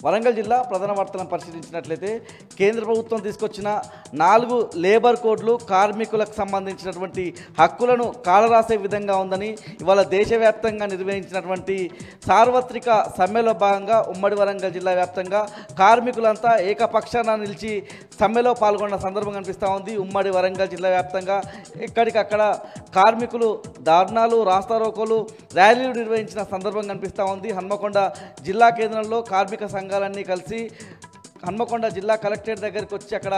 వరంగల్ జిల్లా ప్రధాన వార్తలను పరిశీలించినట్లయితే కేంద్ర ప్రభుత్వం తీసుకొచ్చిన 4 లేబర్ కోడ్లు కార్మికులకు సంబంధించినటువంటి హక్కులను కాలరాసే విధంగా ఉందని ఇవాళ దేశవ్యాప్తంగా నిర్వహించినటువంటి సార్వత్రిక సమ్మెలో భాగంగా ఉమ్మడి వరంగల్ జిల్లా వ్యాప్తంగా కార్మికులంతా ఏకపక్షాన నిలిచి సమ్మెలో పాల్గొన్న సందర్భం కనిపిస్తూ ఉంది. ఉమ్మడి వరంగల్ జిల్లా వ్యాప్తంగా ఎక్కడికక్కడ కార్మికులు ధర్నాలు, రాస్తారోకోలు, ర్యాలీలు నిర్వహించిన సందర్భం కనిపిస్తూ ఉంది. హన్మకొండ జిల్లా కేంద్రంలో కార్మిక సంఘాలన్నీ కలిసి హన్మకొండ జిల్లా కలెక్టరేట్ దగ్గరికి వచ్చి అక్కడ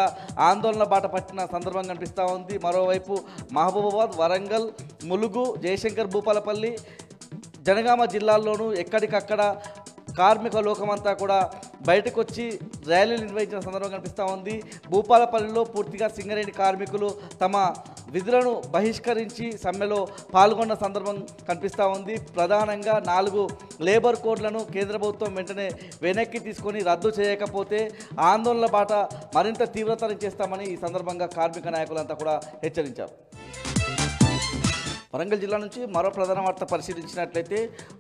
ఆందోళన బాట పట్టిన సందర్భం కనిపిస్తూ ఉంది. మరోవైపు మహబూబాబాద్, వరంగల్, ములుగు, జయశంకర్, భూపాలపల్లి, జనగామ జిల్లాల్లోనూ ఎక్కడికక్కడ కార్మిక లోకమంతా కూడా బయటకు వచ్చి ర్యాలీలు నిర్వహించిన సందర్భం కనిపిస్తూ ఉంది. భూపాలపల్లిలో పూర్తిగా సింగరేణి కార్మికులు తమ విధులను బహిష్కరించి సమ్మెలో పాల్గొన్న సందర్భం కనిపిస్తూ ఉంది. ప్రధానంగా 4 లేబర్ కోడ్లను కేంద్ర ప్రభుత్వం వెంటనే వెనక్కి తీసుకొని రద్దు చేయకపోతే ఆందోళన బాట మరింత తీవ్రతరం చేస్తామని ఈ సందర్భంగా కార్మిక నాయకులంతా కూడా హెచ్చరించారు. వరంగల్ జిల్లా నుంచి మరో ప్రధాన వార్త పరిశీలించినట్లయితే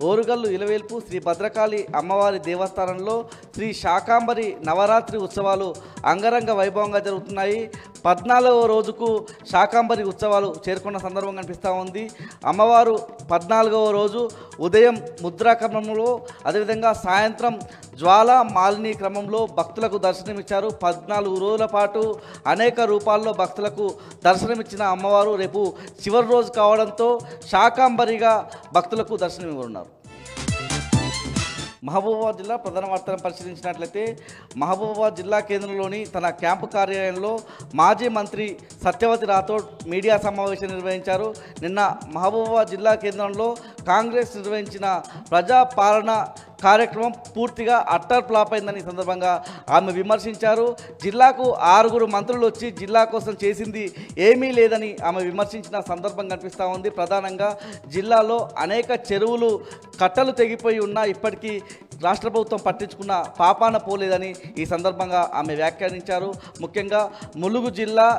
ఓరుగల్లు ఇలవేల్పు శ్రీ భద్రకాళి అమ్మవారి దేవస్థానంలో శ్రీ శాకాంబరి నవరాత్రి ఉత్సవాలు అంగరంగ వైభవంగా జరుగుతున్నాయి. 14వ రోజుకు శాకాంబరి ఉత్సవాలు చేరుకున్న సందర్భం కనిపిస్తూ ఉంది. అమ్మవారు 14వ రోజు ఉదయం ముద్రా క్రమంలో, అదేవిధంగా సాయంత్రం జ్వాల మాలిని క్రమంలో భక్తులకు దర్శనమిచ్చారు. 14 రోజుల పాటు అనేక రూపాల్లో భక్తులకు దర్శనమిచ్చిన అమ్మవారు రేపు చివరి రోజు కావడంతో శాకాంబరిగా భక్తులకు దర్శనమివ్వనున్నారు. మహబూబాబాద్ జిల్లా ప్రధాన వార్తలను పరిశీలించినట్లయితే మహబూబాబాద్ జిల్లా కేంద్రంలోని తన క్యాంపు కార్యాలయంలో మాజీ మంత్రి సత్యవతి రాథోడ్ మీడియా సమావేశం నిర్వహించారు. నిన్న మహబూబాబాద్ జిల్లా కేంద్రంలో కాంగ్రెస్ నిర్వహించిన ప్రజాపాలన కార్యక్రమం పూర్తిగా అట్టర్ ఫ్లాప్ అయిందని సందర్భంగా ఆమె విమర్శించారు. జిల్లాకు 6 మంత్రులు వచ్చి జిల్లా కోసం చేసింది ఏమీ లేదని ఆమె విమర్శించిన సందర్భం కనిపిస్తూ ఉంది. ప్రధానంగా జిల్లాలో అనేక చెరువులు కట్టలు తెగిపోయి ఉన్నా ఇప్పటికీ రాష్ట్ర ప్రభుత్వం పట్టించుకున్న పాపాన పోలేదని ఈ సందర్భంగా ఆమె వ్యాఖ్యానించారు. ముఖ్యంగా ములుగు జిల్లా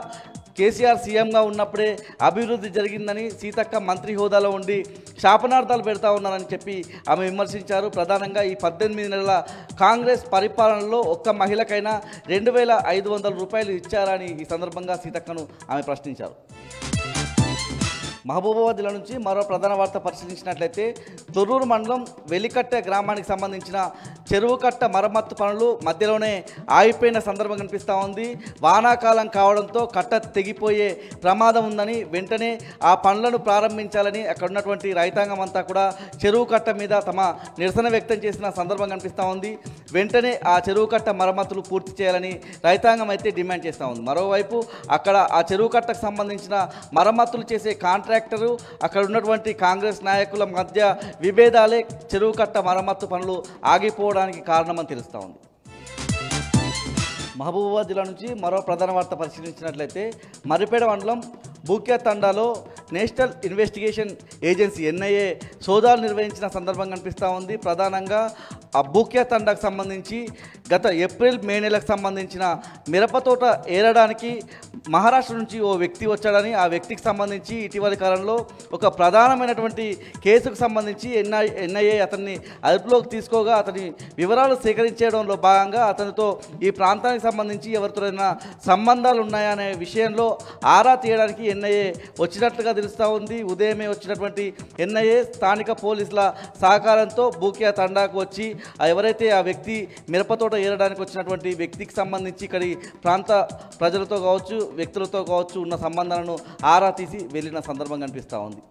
కేసీఆర్ సీఎంగా ఉన్నప్పుడే అభివృద్ధి జరిగిందని, సీతక్క మంత్రి హోదాలో ఉండి శాపనార్థాలు పెడతా ఉన్నారని చెప్పి ఆమె విమర్శించారు. ప్రధానంగా ఈ 18 నెలల కాంగ్రెస్ పరిపాలనలో ఒక్క మహిళకైనా 2500 రూపాయలు ఇచ్చారని ఈ సందర్భంగా సీతక్కను ఆమె ప్రశ్నించారు. మహబూబాబాద్ జిల్లా నుంచి మరో ప్రధాన వార్త పరిశీలించినట్లయితే తొర్రూరు మండలం వెలికట్టె గ్రామానికి సంబంధించిన చెరువు కట్ట మరమ్మత్తు పనులు మధ్యలోనే ఆగిపోయిన సందర్భం కనిపిస్తూ ఉంది. వానాకాలం కావడంతో కట్ట తెగిపోయే ప్రమాదం ఉందని వెంటనే ఆ పనులను ప్రారంభించాలని అక్కడ ఉన్నటువంటి రైతాంగం అంతా కూడా చెరువు కట్ట మీద తమ నిరసన వ్యక్తం చేసిన సందర్భం కనిపిస్తూ ఉంది. వెంటనే ఆ చెరువు కట్ట మరమ్మతులు పూర్తి చేయాలని రైతాంగం అయితే డిమాండ్ చేస్తూ ఉంది. మరోవైపు అక్కడ ఆ చెరువు కట్టకు సంబంధించిన మరమ్మతులు చేసే కాంట్రాక్టరు, అక్కడ ఉన్నటువంటి కాంగ్రెస్ నాయకుల మధ్య విభేదాలే చెరువు కట్ట మరమ్మత్తు పనులు ఆగిపోవడానికి కారణమని తెలుస్తూ ఉంది. మహబూబాబాద్ జిల్లా నుంచి మరో ప్రధాన వార్త పరిశీలించినట్లయితే మర్రిపేట మండలం బూక్యా తండాలో నేషనల్ ఇన్వెస్టిగేషన్ ఏజెన్సీ NIA సోదాలు నిర్వహించిన సందర్భం కనిపిస్తూ ఉంది. ప్రధానంగా ఆ బూక్యా తండాకు సంబంధించి గత ఏప్రిల్, మే నెలకు సంబంధించిన మిరపతోట ఏరడానికి మహారాష్ట్ర నుంచి ఓ వ్యక్తి వచ్చాడని, ఆ వ్యక్తికి సంబంధించి ఇటీవలి కాలంలో ఒక ప్రధానమైనటువంటి కేసుకు సంబంధించి NIA అతన్ని అదుపులోకి తీసుకోగా అతని వివరాలు సేకరించడంలో భాగంగా అతనితో ఈ ప్రాంతానికి సంబంధించి ఎవరితోనైనా సంబంధాలు ఉన్నాయా అనే విషయంలో ఆరా తీయడానికి NIA వచ్చినట్లుగా తెలుస్తూ ఉంది. ఉదయమే వచ్చినటువంటి NIA స్థానిక పోలీసుల సహకారంతో బూక్యా తండాకు వచ్చి ఎవరైతే ఆ వ్యక్తి మిరపతోట ఏరడానికి వచ్చినటువంటి వ్యక్తికి సంబంధించి ఇక్కడి ప్రాంత ప్రజలతో కావచ్చు, వ్యక్తులతో కావచ్చు ఉన్న సంబంధాలను ఆరా తీసి వెళ్ళిన సందర్భం కనిపిస్తూ ఉంది.